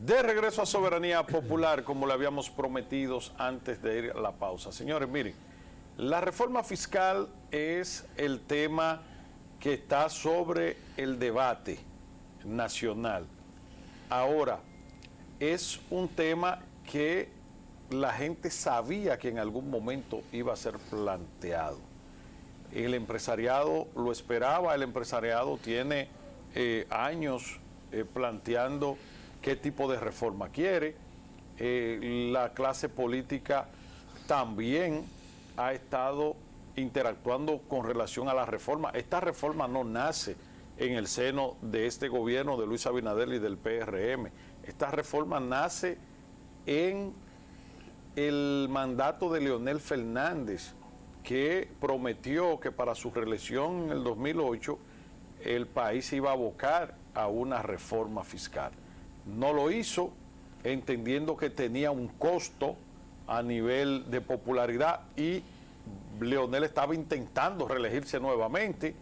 De regreso a Soberanía Popular, como le habíamos prometido antes de ir a la pausa. Señores, miren, la reforma fiscal es el tema que está sobre el debate nacional. Ahora, es un tema que la gente sabía que en algún momento iba a ser planteado. El empresariado lo esperaba, el empresariado tiene años planteando qué tipo de reforma quiere. La clase política también ha estado interactuando con relación a la reforma. Esta reforma no nace en el seno de este gobierno de Luis Abinader y del PRM. Esta reforma nace en el mandato de Leonel Fernández, que prometió que para su reelección en el 2008 el país iba a abocar a una reforma fiscal. No lo hizo, entendiendo que tenía un costo a nivel de popularidad y Leonel estaba intentando reelegirse nuevamente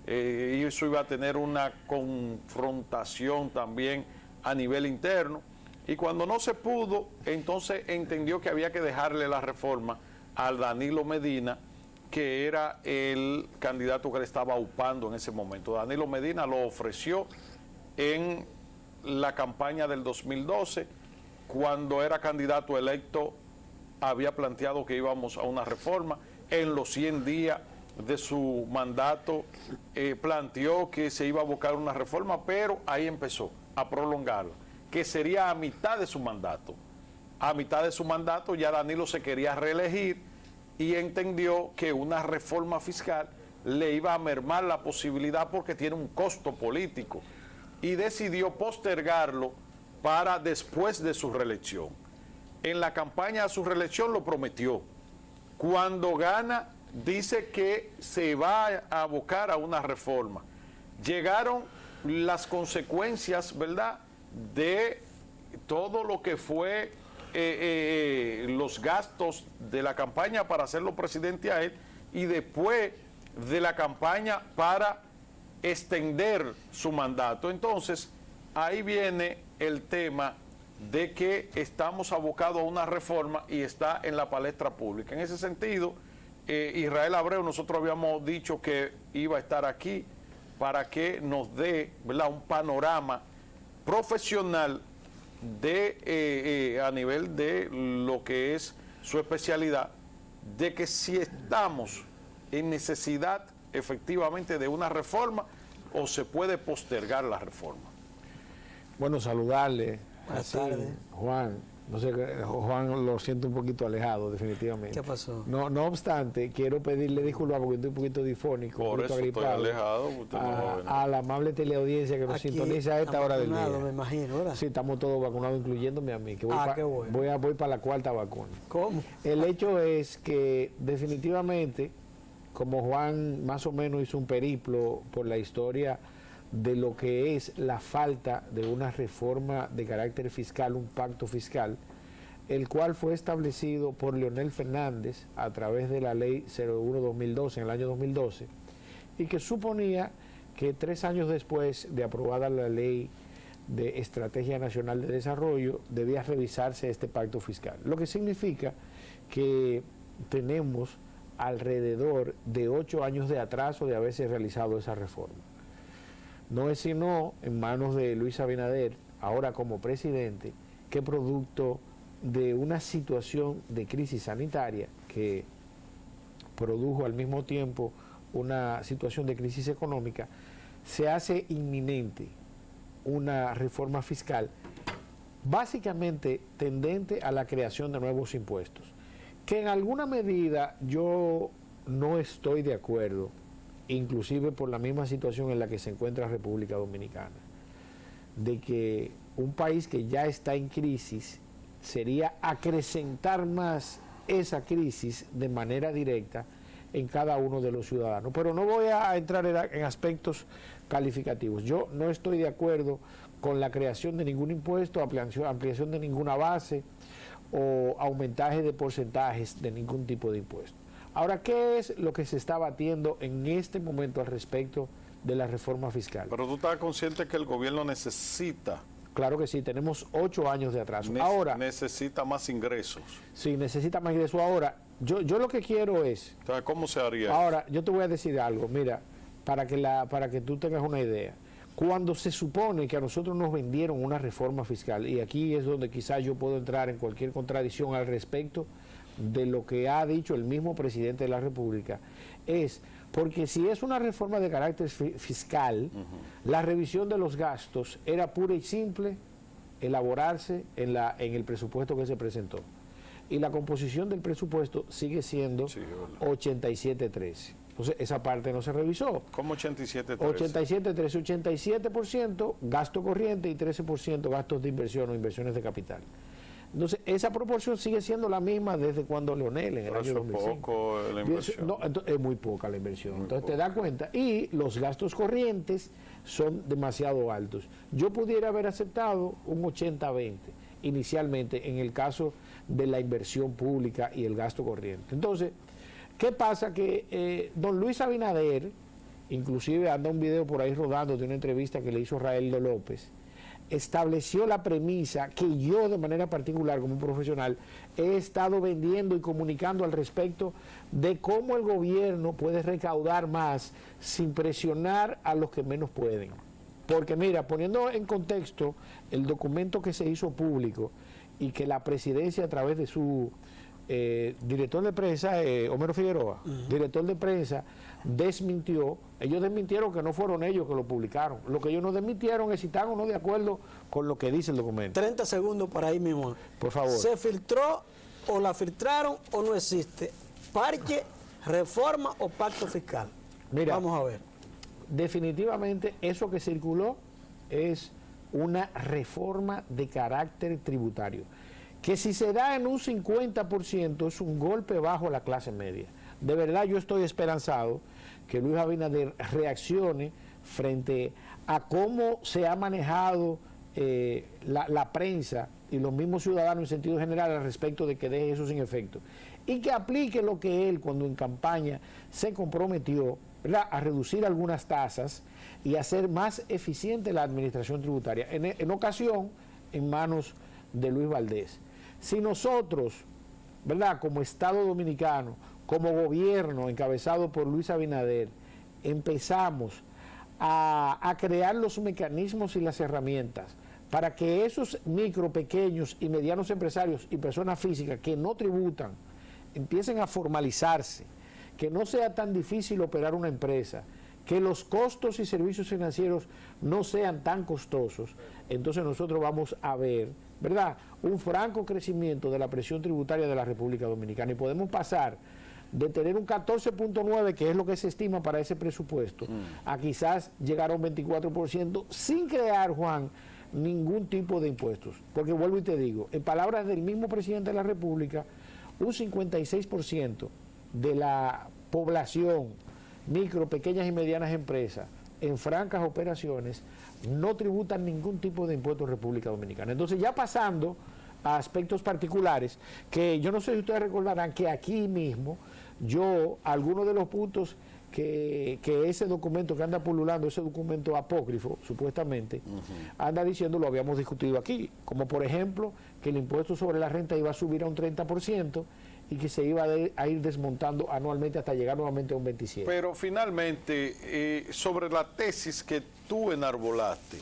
y eso iba a tener una confrontación también a nivel interno. Y cuando no se pudo, entonces entendió que había que dejarle la reforma al Danilo Medina, que era el candidato que le estaba upando en ese momento. Danilo Medina lo ofreció en la campaña del 2012, cuando era candidato electo, había planteado que íbamos a una reforma. En los 100 días de su mandato planteó que se iba a buscar una reforma, pero ahí empezó a prolongarla, que sería a mitad de su mandato. A mitad de su mandato ya Danilo se quería reelegir y entendió que una reforma fiscal le iba a mermar la posibilidad porque tiene un costo político y decidió postergarlo para después de su reelección. En la campaña de su reelección lo prometió. Cuando gana, dice que se va a abocar a una reforma. Llegaron las consecuencias, ¿verdad?, de todo lo que fue los gastos de la campaña para hacerlo presidente a él y después de la campaña para extender su mandato. Entonces, ahí viene el tema de que estamos abocados a una reforma y está en la palestra pública. En ese sentido, Israel Abreu, nosotros habíamos dicho que iba a estar aquí para que nos dé, ¿verdad?, un panorama profesional de a nivel de lo que es su especialidad, de que si estamos en necesidad efectivamente de una reforma o se puede postergar la reforma. Bueno, saludarle. Buenas tardes. Juan, no sé, Juan lo siento un poquito alejado, definitivamente. ¿Qué pasó? No obstante, quiero pedirle disculpas porque estoy un poquito difónico, Por un poquito eso agripado, estoy alejado. Usted no es joven. a la amable teleaudiencia que nos Aquí sintoniza a esta hora del día. me imagino, ¿verdad? Sí, estamos todos vacunados, incluyéndome a mí, que voy, qué bueno. voy para la cuarta vacuna. ¿Cómo? El hecho es que definitivamente, como Juan más o menos hizo un periplo por la historia de lo que es la falta de una reforma de carácter fiscal, un pacto fiscal, el cual fue establecido por Leonel Fernández a través de la ley 01-2012, en el año 2012, y que suponía que 3 años después de aprobada la ley de Estrategia Nacional de Desarrollo, debía revisarse este pacto fiscal. Lo que significa que tenemos alrededor de 8 años de atraso de haberse realizado esa reforma. No es sino en manos de Luis Abinader, ahora como presidente, que producto de una situación de crisis sanitaria que produjo al mismo tiempo una situación de crisis económica, se hace inminente una reforma fiscal básicamente tendente a la creación de nuevos impuestos, que en alguna medida yo no estoy de acuerdo, inclusive por la misma situación en la que se encuentra República Dominicana, de que un país que ya está en crisis sería acrecentar más esa crisis de manera directa en cada uno de los ciudadanos. Pero no voy a entrar en aspectos calificativos. Yo no estoy de acuerdo con la creación de ningún impuesto, ampliación de ninguna base o aumentaje de porcentajes de ningún tipo de impuesto. Ahora, ¿qué es lo que se está batiendo en este momento al respecto de la reforma fiscal? Pero tú estás consciente que el gobierno necesita Claro que sí, tenemos 8 años de atraso. Ahora necesita más ingresos. Sí, necesita más ingresos. Ahora, yo lo que quiero es... Entonces, ¿cómo se haría? Ahora, yo te voy a decir algo, mira, para que tú tengas una idea. Cuando se supone que a nosotros nos vendieron una reforma fiscal, y aquí es donde quizás yo puedo entrar en cualquier contradicción al respecto de lo que ha dicho el mismo presidente de la República, es porque si es una reforma de carácter fiscal, la revisión de los gastos era pura y simple elaborarse en el presupuesto que se presentó. Y la composición del presupuesto sigue siendo 87-13. Entonces, esa parte no se revisó. ¿Cómo 87-13? 87-13, 87% gasto corriente y 13% gastos de inversión o inversiones de capital. Entonces, esa proporción sigue siendo la misma desde cuando Leonel, en el año 2005. ¿Es poco la inversión? No, entonces, es muy poca la inversión. Entonces, te das cuenta. Y los gastos corrientes son demasiado altos. Yo pudiera haber aceptado un 80-20 inicialmente en el caso de la inversión pública y el gasto corriente. Entonces, ¿qué pasa? Que don Luis Abinader, inclusive anda un video por ahí rodando de una entrevista que le hizo Raeldo López, estableció la premisa que yo de manera particular como profesional he estado vendiendo y comunicando al respecto de cómo el gobierno puede recaudar más sin presionar a los que menos pueden. Porque mira, poniendo en contexto el documento que se hizo público y que la presidencia a través de su director de prensa, Homero Figueroa, director de prensa, desmintió. Ellos desmintieron que no fueron ellos que lo publicaron. Lo que ellos no desmintieron es si están o no de acuerdo con lo que dice el documento. 30 segundos para ahí mismo. Por favor. ¿Se filtró o la filtraron o no existe? ¿Parche, reforma o pacto fiscal? Mira, vamos a ver. Definitivamente eso que circuló es una reforma de carácter tributario, que si se da en un 50% es un golpe bajo la clase media. De verdad yo estoy esperanzado que Luis Abinader reaccione frente a cómo se ha manejado la prensa y los mismos ciudadanos en sentido general al respecto de que deje eso sin efecto y que aplique lo que él cuando en campaña se comprometió, ¿verdad?, a reducir algunas tasas y hacer más eficiente la administración tributaria, en ocasión en manos de Luis Valdés. Si nosotros, ¿verdad?, como Estado Dominicano, como gobierno encabezado por Luis Abinader, empezamos a crear los mecanismos y las herramientas para que esos micro, pequeños y medianos empresarios y personas físicas que no tributan empiecen a formalizarse, que no sea tan difícil operar una empresa, que los costos y servicios financieros no sean tan costosos, entonces nosotros vamos a ver, ¿verdad?, un franco crecimiento de la presión tributaria de la República Dominicana y podemos pasar de tener un 14.9, que es lo que se estima para ese presupuesto, a quizás llegar a un 24% sin crear, Juan, ningún tipo de impuestos. Porque vuelvo y te digo, en palabras del mismo presidente de la República, un 56% de la población, micro, pequeñas y medianas empresas, en francas operaciones, no tributan ningún tipo de impuesto en República Dominicana. Entonces, ya pasando a aspectos particulares, que yo no sé si ustedes recordarán que aquí mismo, yo, algunos de los puntos que ese documento que anda pululando, ese documento apócrifo, supuestamente, anda diciendo, lo habíamos discutido aquí, como por ejemplo, que el impuesto sobre la renta iba a subir a un 30%, y que se iba a ir desmontando anualmente hasta llegar nuevamente a un 27%. Pero finalmente, sobre la tesis que tú enarbolaste,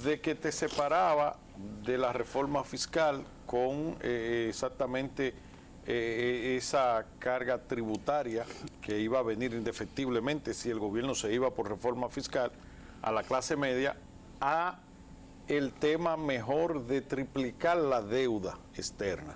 de que te separaba de la reforma fiscal con exactamente esa carga tributaria que iba a venir indefectiblemente si el gobierno se iba por reforma fiscal a la clase media, a el tema mejor de triplicar la deuda externa.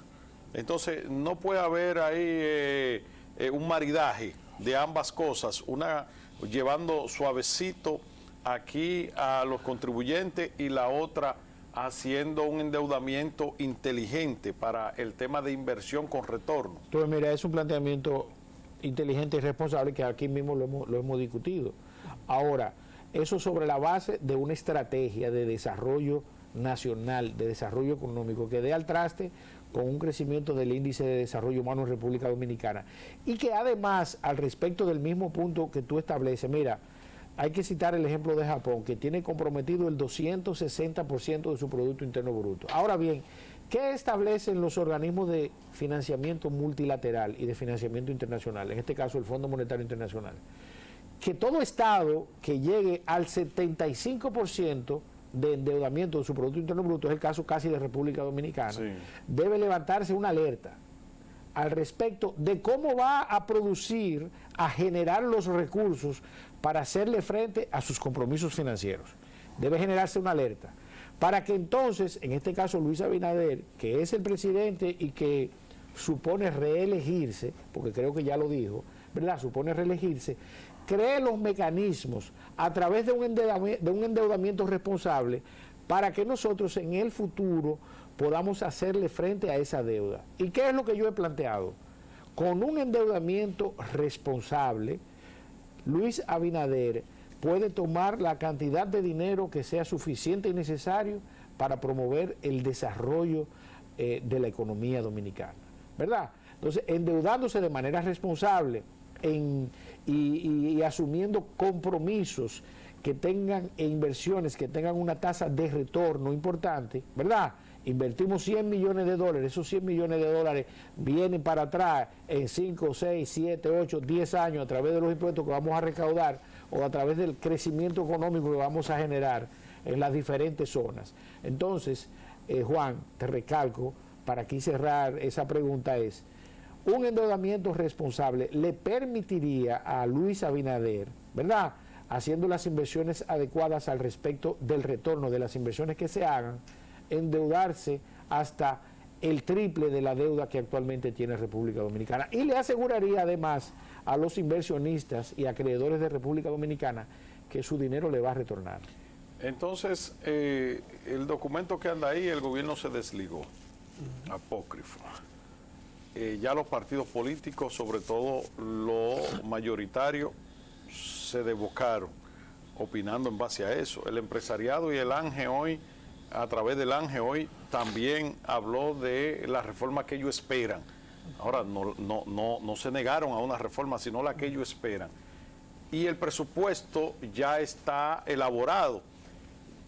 Entonces, no puede haber ahí un maridaje de ambas cosas, una llevando suavecito aquí a los contribuyentes y la otra haciendo un endeudamiento inteligente para el tema de inversión con retorno. Entonces, mira, es un planteamiento inteligente y responsable que aquí mismo lo hemos discutido. Ahora, eso sobre la base de una estrategia de desarrollo nacional, de desarrollo económico, que dé al traste con un crecimiento del índice de desarrollo humano en República Dominicana. Y que además, al respecto del mismo punto que tú estableces, mira, hay que citar el ejemplo de Japón, que tiene comprometido el 260% de su Producto Interno Bruto. Ahora bien, ¿qué establecen los organismos de financiamiento multilateral y de financiamiento internacional? En este caso, el Fondo Monetario Internacional. Que todo Estado que llegue al 75% de endeudamiento de su Producto Interno Bruto, es el caso casi de República Dominicana, Sí. debe levantarse una alerta al respecto de cómo va a producir, a generar los recursos para hacerle frente a sus compromisos financieros. Debe generarse una alerta para que entonces, en este caso Luis Abinader, que es el presidente y que supone reelegirse, porque creo que ya lo dijo, ¿verdad? Supone reelegirse, cree los mecanismos a través de un endeudamiento responsable para que nosotros en el futuro podamos hacerle frente a esa deuda. ¿Y qué es lo que yo he planteado? Con un endeudamiento responsable, Luis Abinader puede tomar la cantidad de dinero que sea suficiente y necesario para promover el desarrollo de la economía dominicana, ¿verdad? Entonces, endeudándose de manera responsable y asumiendo compromisos que tengan e inversiones que tengan una tasa de retorno importante, ¿verdad? Invertimos 100 millones de dólares, esos 100 millones de dólares vienen para atrás en 5, 6, 7, 8, 10 años a través de los impuestos que vamos a recaudar o a través del crecimiento económico que vamos a generar en las diferentes zonas. Entonces, Juan, te recalco, para aquí cerrar esa pregunta es, un endeudamiento responsable le permitiría a Luis Abinader, ¿verdad?, haciendo las inversiones adecuadas al respecto del retorno de las inversiones que se hagan, endeudarse hasta el triple de la deuda que actualmente tiene República Dominicana. Y le aseguraría además a los inversionistas y acreedores de República Dominicana que su dinero le va a retornar. Entonces, el documento que anda ahí, el gobierno se desligó, apócrifo. Ya los partidos políticos, sobre todo los mayoritarios, se desbocaron, opinando en base a eso. El empresariado y el ANGE hoy, a través del ANGE hoy, también habló de la reforma que ellos esperan. Ahora, no se negaron a una reforma, sino la que ellos esperan. Y el presupuesto ya está elaborado.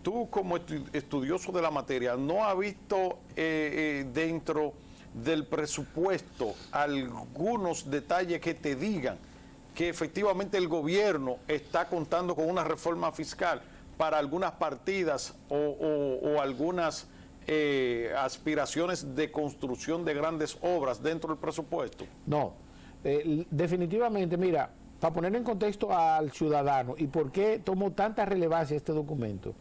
Tú, como estudioso de la materia, ¿no has visto dentro del presupuesto algunos detalles que te digan que efectivamente el gobierno está contando con una reforma fiscal para algunas partidas o algunas aspiraciones de construcción de grandes obras dentro del presupuesto? No, definitivamente, mira, para poner en contexto al ciudadano y por qué tomó tanta relevancia este documento,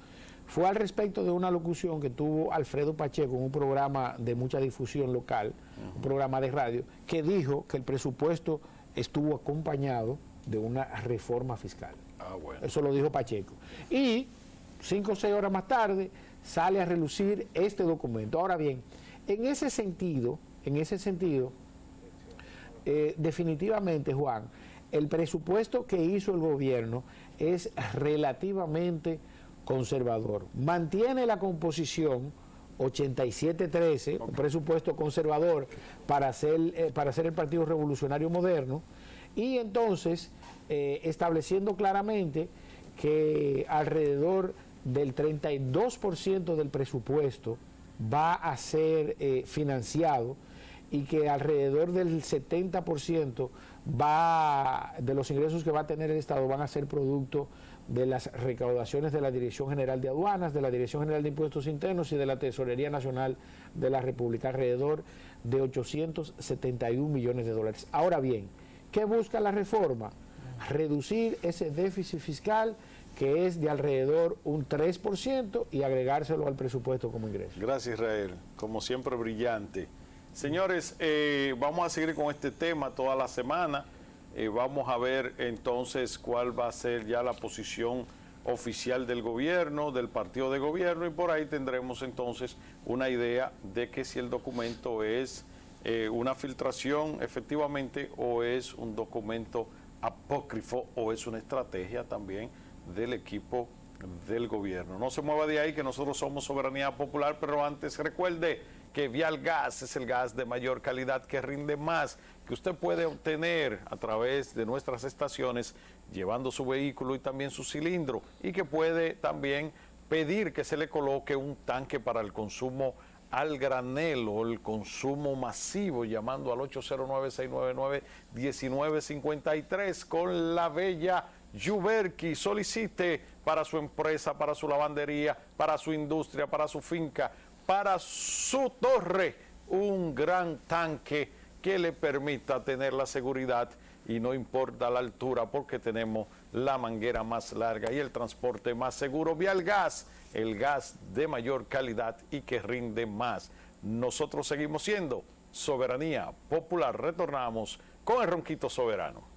fue al respecto de una locución que tuvo Alfredo Pacheco en un programa de mucha difusión local, un programa de radio, que dijo que el presupuesto estuvo acompañado de una reforma fiscal. Ah, bueno. Eso lo dijo Pacheco. Y 5 o 6 horas más tarde sale a relucir este documento. Ahora bien, en ese sentido, definitivamente, Juan, el presupuesto que hizo el gobierno es relativamente conservador. Mantiene la composición 87-13, un presupuesto conservador para hacer el Partido Revolucionario Moderno, y entonces estableciendo claramente que alrededor del 32% del presupuesto va a ser financiado y que alrededor del 70% de los ingresos que va a tener el Estado van a ser producto de las recaudaciones de la Dirección General de Aduanas, de la Dirección General de Impuestos Internos y de la Tesorería Nacional de la República, alrededor de 871 millones de dólares. Ahora bien, ¿qué busca la reforma? Reducir ese déficit fiscal que es de alrededor un 3% y agregárselo al presupuesto como ingreso. Gracias, Israel. Como siempre, brillante. Señores, vamos a seguir con este tema toda la semana. Vamos a ver entonces cuál va a ser ya la posición oficial del gobierno, del partido de gobierno, y por ahí tendremos entonces una idea de que si el documento es una filtración efectivamente o es un documento apócrifo o es una estrategia también del equipo del gobierno. No se mueva de ahí, que nosotros somos Soberanía Popular, pero antes recuerde porque Vialgas es el gas de mayor calidad que rinde más, que usted puede obtener a través de nuestras estaciones llevando su vehículo y también su cilindro, y que puede también pedir que se le coloque un tanque para el consumo al granel o el consumo masivo, llamando al 809-699-1953 con la bella Yuberki. Solicite para su empresa, para su lavandería, para su industria, para su finca, para su torre, un gran tanque que le permita tener la seguridad y no importa la altura, porque tenemos la manguera más larga y el transporte más seguro. Vialgas, el gas de mayor calidad y que rinde más. Nosotros seguimos siendo Soberanía Popular. Retornamos con el Ronquito Soberano.